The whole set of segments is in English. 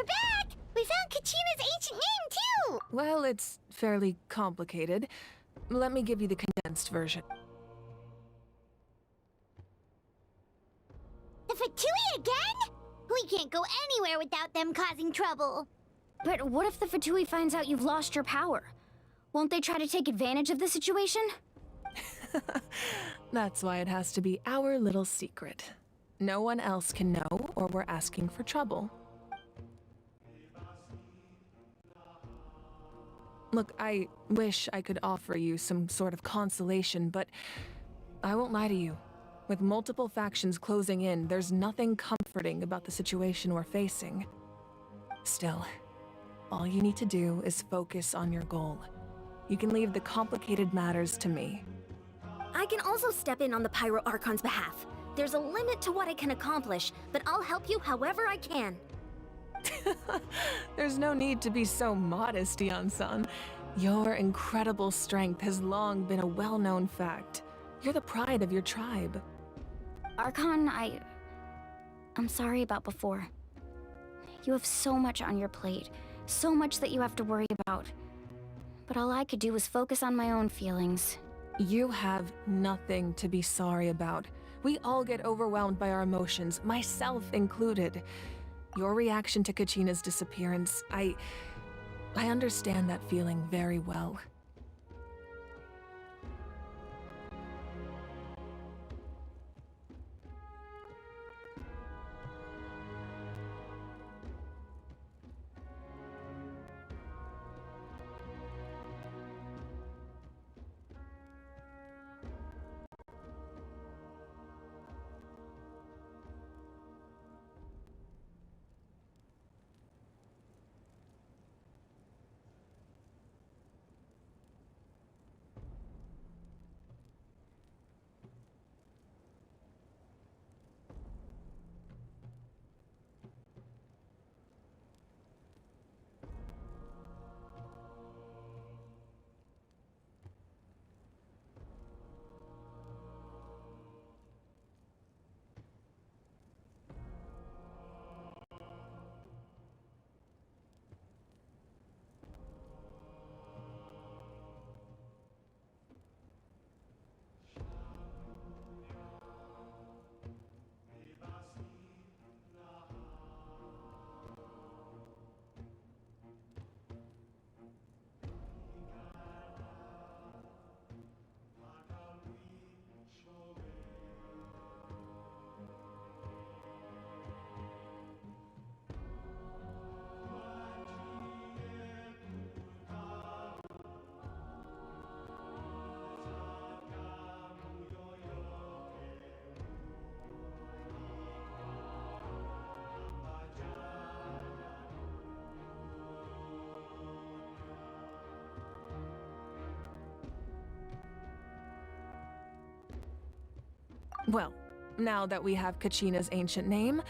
back! We found Kachina's ancient name, too! Well, it's fairly complicated. Let me give you the condensed version. The Fatui again? We can't go anywhere without them causing trouble. But what if the Fatui finds out you've lost your power? Won't they try to take advantage of the situation? That's why it has to be our little secret. No one else can know, or we're asking for trouble. Look, I wish I could offer you some sort of consolation, but I won't lie to you. With multiple factions closing in, there's nothing comforting about the situation we're facing. Still, all you need to do is focus on your goal. You can leave the complicated matters to me. I can also step in on the Pyro Archon's behalf. There's a limit to what I can accomplish, but I'll help you however I can. There's no need to be so modest, Yan-san. Your incredible strength has long been a well-known fact. You're the pride of your tribe. Archon, I'm sorry about before. You have so much on your plate, so much that you have to worry about. But all I could do was focus on my own feelings. You have nothing to be sorry about. We all get overwhelmed by our emotions, myself included. Your reaction to Kachina's disappearance, I understand that feeling very well. Well, now that we have Kachina's ancient name,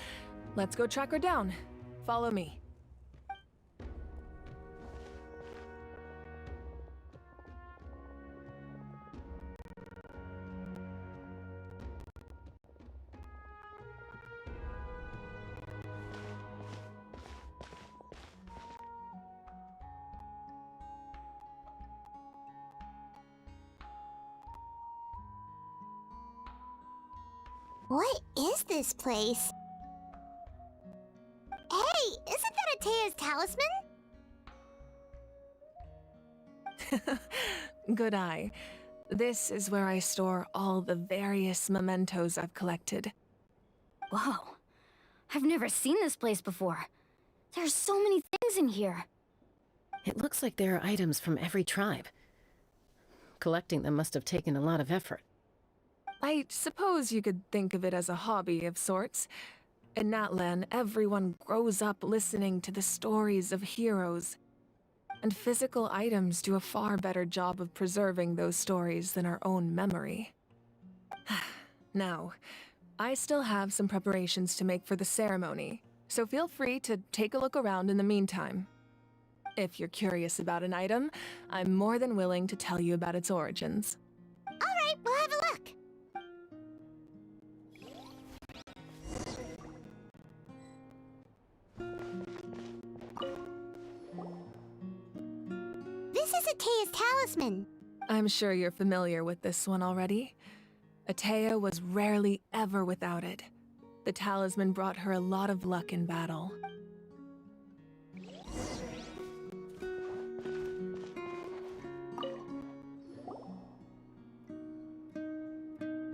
let's go track her down. Follow me. What is this place? Hey, isn't that Atea's talisman? Good eye. This is where I store all the various mementos I've collected. Whoa. I've never seen this place before. There's so many things in here. It looks like there are items from every tribe. Collecting them must have taken a lot of effort. I suppose you could think of it as a hobby of sorts. In Natlan, everyone grows up listening to the stories of heroes. And physical items do a far better job of preserving those stories than our own memory. Now, I still have some preparations to make for the ceremony, so feel free to take a look around in the meantime. If you're curious about an item, I'm more than willing to tell you about its origins. Alright, we'll have a look. Atea's talisman? I'm sure you're familiar with this one already. Atea was rarely ever without it. The talisman brought her a lot of luck in battle.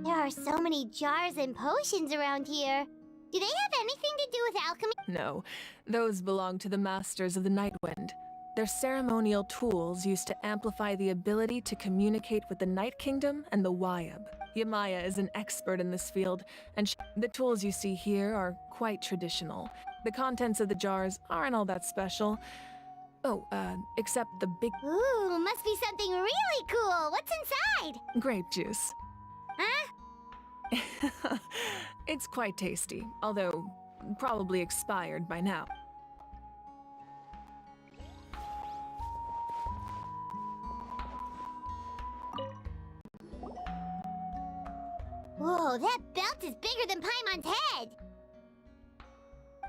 There are so many jars and potions around here. Do they have anything to do with alchemy? No, those belong to the Masters of the Nightwind. They're ceremonial tools used to amplify the ability to communicate with the Night Kingdom and the Wyab. Yamaya is an expert in this field, and the tools you see here are quite traditional. The contents of the jars aren't all that special. Oh, except the big Ooh, must be something really cool. What's inside? grape juice. Huh? It's quite tasty, although probably expired by now. Whoa, that belt is bigger than Paimon's head!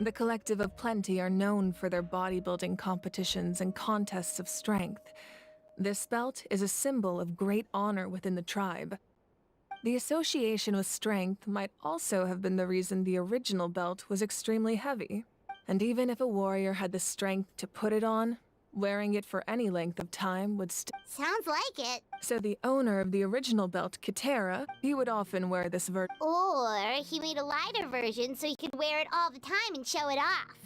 The Collective of Plenty are known for their bodybuilding competitions and contests of strength. This belt is a symbol of great honor within the tribe. The association with strength might also have been the reason the original belt was extremely heavy. And even if a warrior had the strength to put it on, wearing it for any length of time would Sounds like it. So the owner of the original belt, Kitera, he would often wear this Or he made a lighter version so he could wear it all the time and show it off.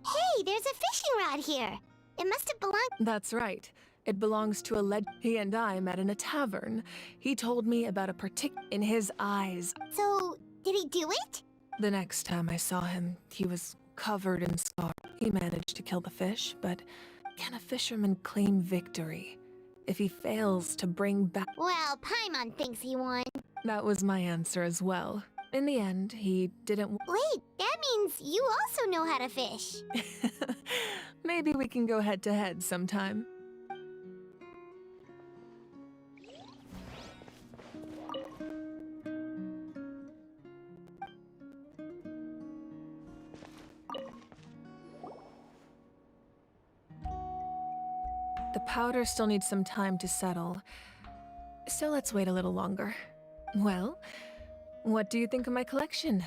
Hey, there's a fishing rod here. It must have belonged. That's right. It belongs to a He and I met in a tavern. He told me about a in his eyes. So, did he do it? The next time I saw him, he was covered in scars. He managed to kill the fish, but can a fisherman claim victory if he fails to bring back? Well, Paimon thinks he won. That was my answer as well. In the end, he didn't. Wait, that means you also know how to fish. Maybe we can go head to head sometime. The powder still needs some time to settle, so let's wait a little longer. Well, what do you think of my collection?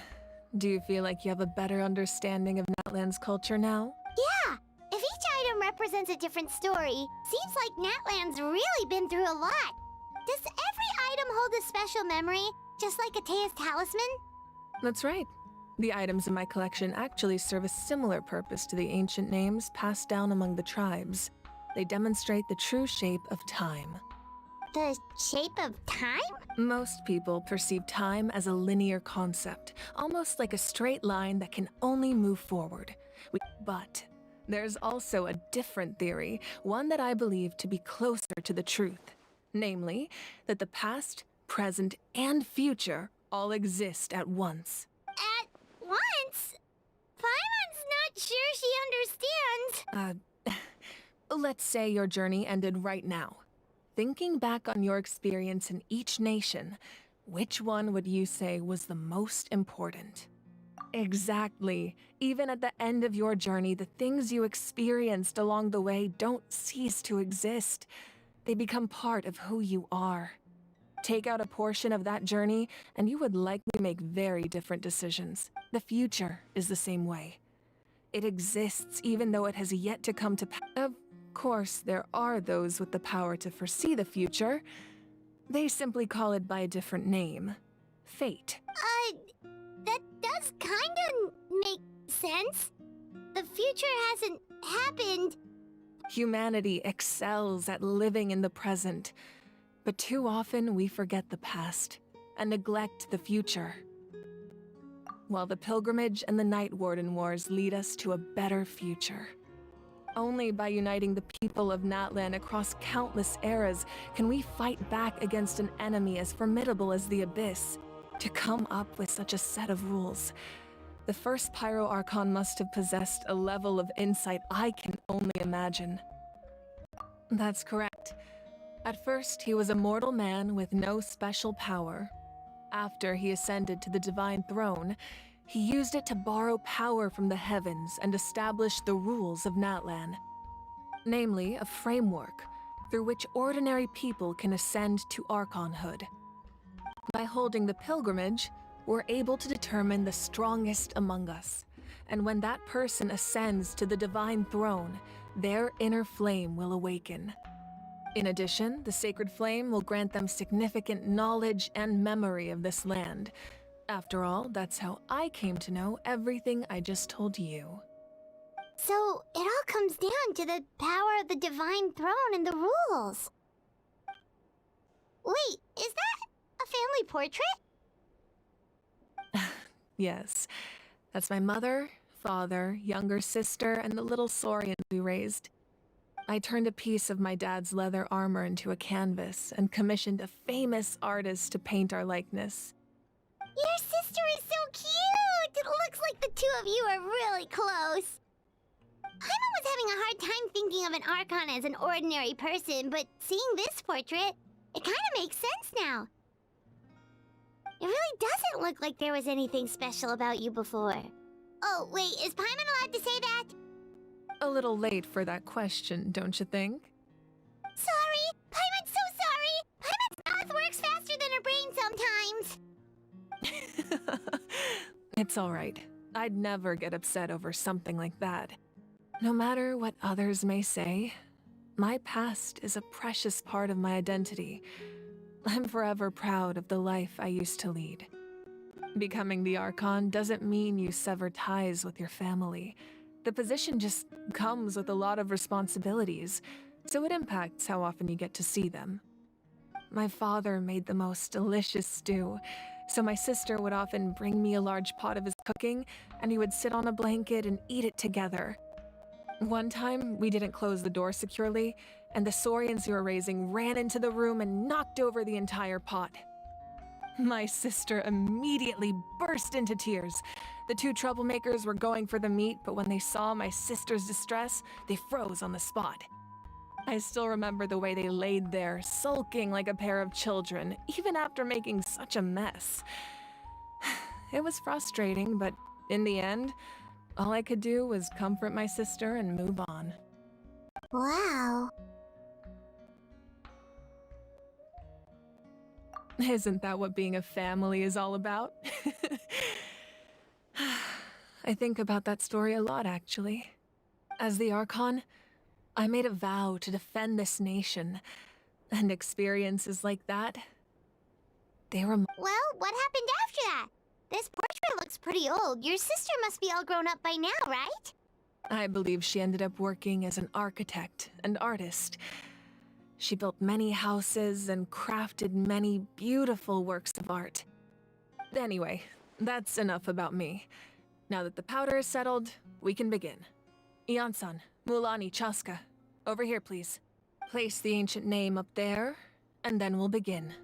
Do you feel like you have a better understanding of Natlan's culture now? Yeah, if each item represents a different story, seems like Natlan's really been through a lot. Does every item hold a special memory, just like Atea's talisman? That's right. The items in my collection actually serve a similar purpose to the ancient names passed down among the tribes. They demonstrate the true shape of time. The shape of time? Most people perceive time as a linear concept, almost like a straight line that can only move forward. But there's also a different theory, one that I believe to be closer to the truth. Namely, that the past, present, and future all exist at once. At once? Paimon's not sure she understands. Let's say your journey ended right now. Thinking back on your experience in each nation, which one would you say was the most important? Exactly. Even at the end of your journey, the things you experienced along the way don't cease to exist. They become part of who you are. Take out a portion of that journey, and you would likely make very different decisions. The future is the same way. It exists even though it has yet to come to pass. Of course, there are those with the power to foresee the future. They simply call it by a different name. Fate. That does kinda make sense. The future hasn't happened. Humanity excels at living in the present, but too often we forget the past and neglect the future. While the pilgrimage and the Night Warden Wars lead us to a better future. Only by uniting the people of Natlan across countless eras can we fight back against an enemy as formidable as the Abyss. To come up with such a set of rules, the first Pyro Archon must have possessed a level of insight I can only imagine. That's correct. At first, he was a mortal man with no special power. After he ascended to the divine throne, he used it to borrow power from the heavens and establish the rules of Natlan. Namely, a framework through which ordinary people can ascend to Archonhood. By holding the pilgrimage, we're able to determine the strongest among us, and when that person ascends to the divine throne, their inner flame will awaken. In addition, the sacred flame will grant them significant knowledge and memory of this land. After all, that's how I came to know everything I just told you. So, it all comes down to the power of the divine throne and the rules. Wait, is that a family portrait? Yes, that's my mother, father, younger sister, and the little Saurians we raised. I turned a piece of my dad's leather armor into a canvas and commissioned a famous artist to paint our likeness. Your sister is so cute! It looks like the two of you are really close. Paimon was having a hard time thinking of an Archon as an ordinary person, but seeing this portrait, it kind of makes sense now. It really doesn't look like there was anything special about you before. Oh, wait, is Paimon allowed to say that? A little late for that question, don't you think? Sorry! Paimon's so sorry! Paimon's mouth works faster than her brain sometimes! It's all right. I'd never get upset over something like that. No matter what others may say, my past is a precious part of my identity. I'm forever proud of the life I used to lead. Becoming the Archon doesn't mean you sever ties with your family. The position just comes with a lot of responsibilities, so it impacts how often you get to see them. My father made the most delicious stew, so my sister would often bring me a large pot of his cooking, and we would sit on a blanket and eat it together. One time, we didn't close the door securely, and the Saurians we were raising ran into the room and knocked over the entire pot. My sister immediately burst into tears. The two troublemakers were going for the meat, but when they saw my sister's distress, they froze on the spot. I still remember the way they laid there, sulking like a pair of children, even after making such a mess. It was frustrating, but in the end, all I could do was comfort my sister and move on. Wow. Isn't that what being a family is all about? I think about that story a lot, actually. As the Archon, I made a vow to defend this nation, and experiences like that, they were... Well, what happened after that? This portrait looks pretty old. Your sister must be all grown up by now, right? I believe she ended up working as an architect and artist. She built many houses and crafted many beautiful works of art. Anyway, that's enough about me. Now that the powder is settled, we can begin. Ian-san, Mulani, Chaska, over here please. Place the ancient name up there, and then we'll begin.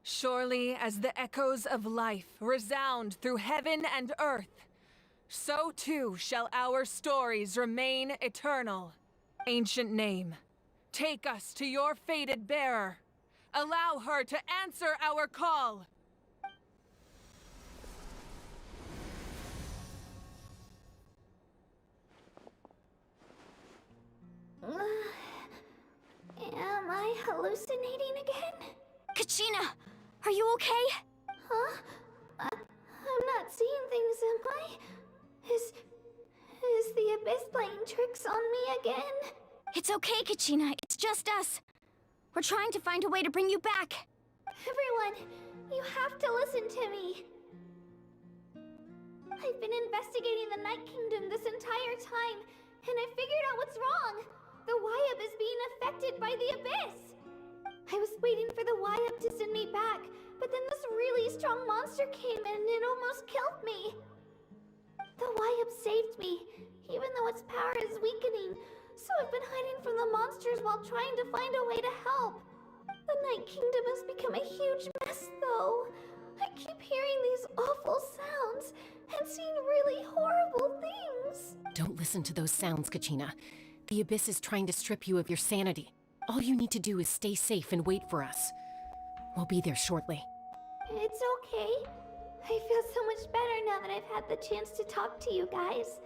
Surely as the echoes of life resound through heaven and earth, so too shall our stories remain eternal. Ancient name, take us to your fated bearer. Allow her to answer our call. Am I hallucinating again? Kachina, are you okay? Huh? I'm not seeing things, am I? Is the Abyss playing tricks on me again? It's okay, Kachina. It's just us. We're trying to find a way to bring you back. Everyone, you have to listen to me. I've been investigating the Night Kingdom this entire time, and I figured out what's wrong. The Wyab is being affected by the Abyss. I was waiting for the Wyab to send me back, but then this really strong monster came in and it almost killed me. The Wyab saved me, even though its power is weakening, So I've been hiding from the monsters while trying to find a way to help. The Night Kingdom has become a huge mess, though. I keep hearing these awful sounds and seeing really horrible things. Don't listen to those sounds, Kachina. The Abyss is trying to strip you of your sanity. All you need to do is stay safe and wait for us. We'll be there shortly. It's okay. I feel so much better now that I've had the chance to talk to you guys.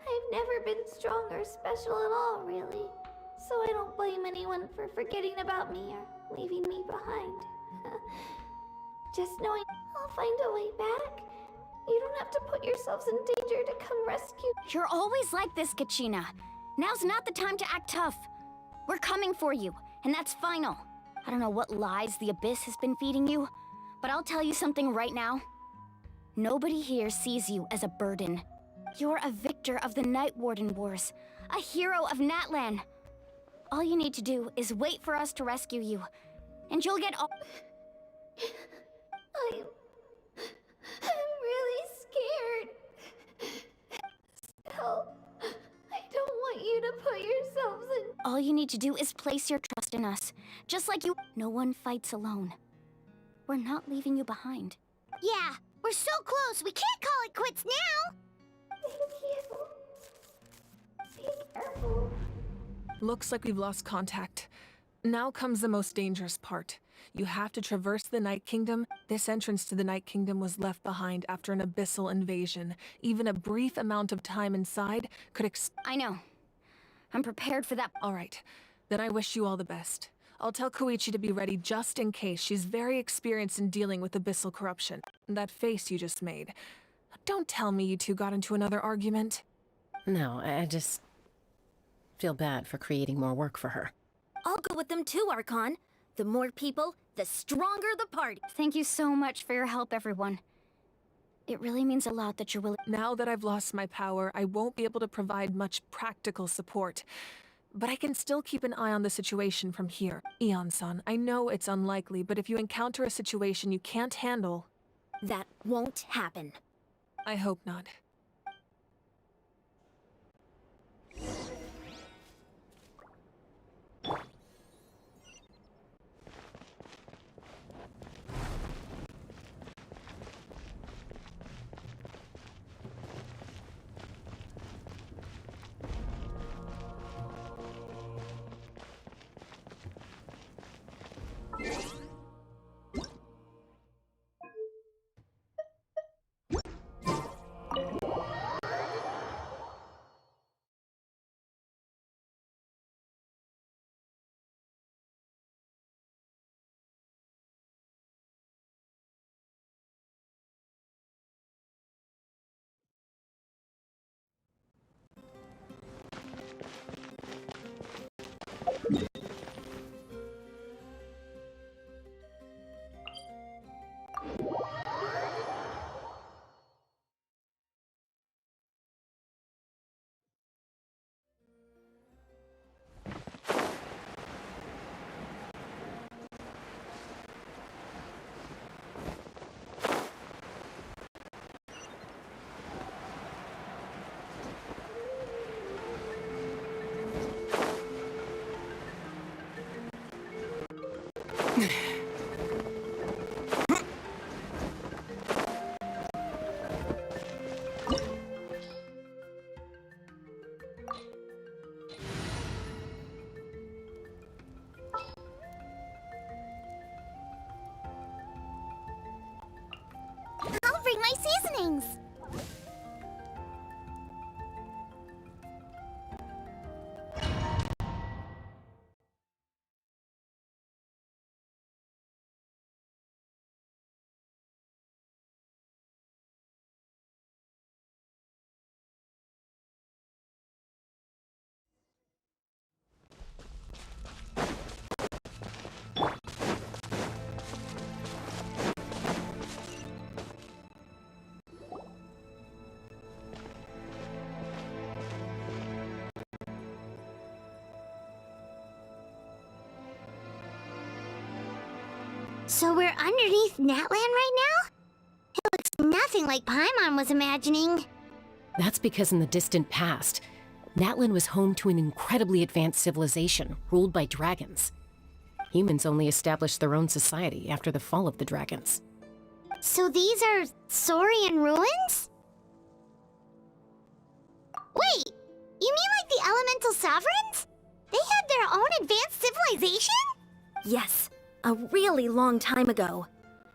I've never been strong or special at all, really. So I don't blame anyone for forgetting about me or leaving me behind. Just knowing I'll find a way back. You don't have to put yourselves in danger to come rescue. You're always like this, Kachina. Now's not the time to act tough. We're coming for you, and that's final. I don't know what lies the Abyss has been feeding you, but I'll tell you something right now. Nobody here sees you as a burden. You're a victor of the Night Warden Wars, a hero of Natlan. All you need to do is wait for us to rescue you, and you'll get all— I'm really scared. Still, I don't want you to put yourselves in. All you need to do is place your trust in us, just like you— No one fights alone. We're not leaving you behind. Yeah, we're so close, we can't call it quits now! Thank you. Be careful. Looks like we've lost contact. Now comes the most dangerous part. You have to traverse the Night Kingdom. This entrance to the Night Kingdom was left behind after an abyssal invasion. Even a brief amount of time inside could I know. I'm prepared for that. All right. Then I wish you all the best. I'll tell Koichi to be ready just in case. She's very experienced in dealing with abyssal corruption. That face you just made. Don't tell me you two got into another argument. No, I just feel bad for creating more work for her. I'll go with them too, Archon. The more people, the stronger the party. Thank you so much for your help, everyone. It really means a lot that you're willing— Now that I've lost my power, I won't be able to provide much practical support. But I can still keep an eye on the situation from here. Eon-san, I know it's unlikely, but if you encounter a situation you can't handle— That won't happen. I hope not. I'll bring my seasonings! So we're underneath Natlan right now? It looks nothing like Paimon was imagining. That's because in the distant past, Natlan was home to an incredibly advanced civilization ruled by dragons. Humans only established their own society after the fall of the dragons. So these are Saurian ruins? Wait, you mean like the elemental sovereigns? They had their own advanced civilization? Yes, a really long time ago.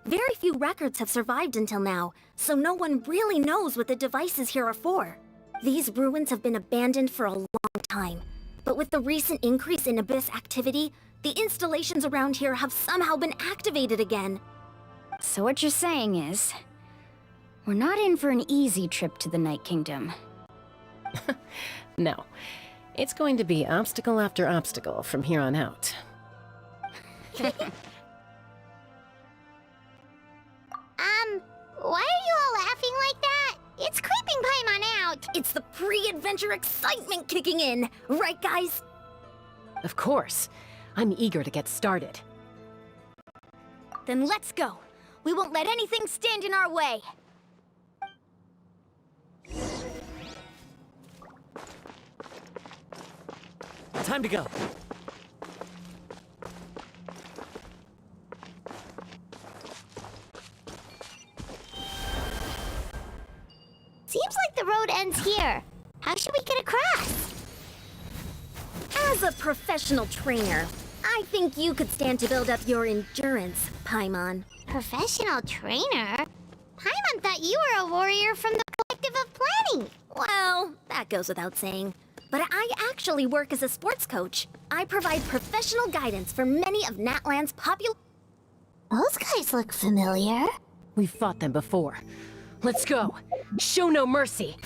Very few records have survived until now, so no one really knows what the devices here are for. These ruins have been abandoned for a long time, but with the recent increase in Abyss activity, the installations around here have somehow been activated again. So what you're saying is, we're not in for an easy trip to the Night Kingdom. No, it's going to be obstacle after obstacle from here on out. Why are you all laughing like that? It's creeping Paimon out. It's the pre-adventure excitement kicking in, right guys? Of course. I'm eager to get started. Then let's go. We won't let anything stand in our way. Time to go. Seems like the road ends here. How should we get across? As a professional trainer, I think you could stand to build up your endurance, Paimon. Professional trainer? Paimon thought you were a warrior from the Collective of Planning. Well, that goes without saying. But I actually work as a sports coach. I provide professional guidance for many of Natlan's popular... Those guys look familiar. We've fought them before. Let's go. Show no mercy.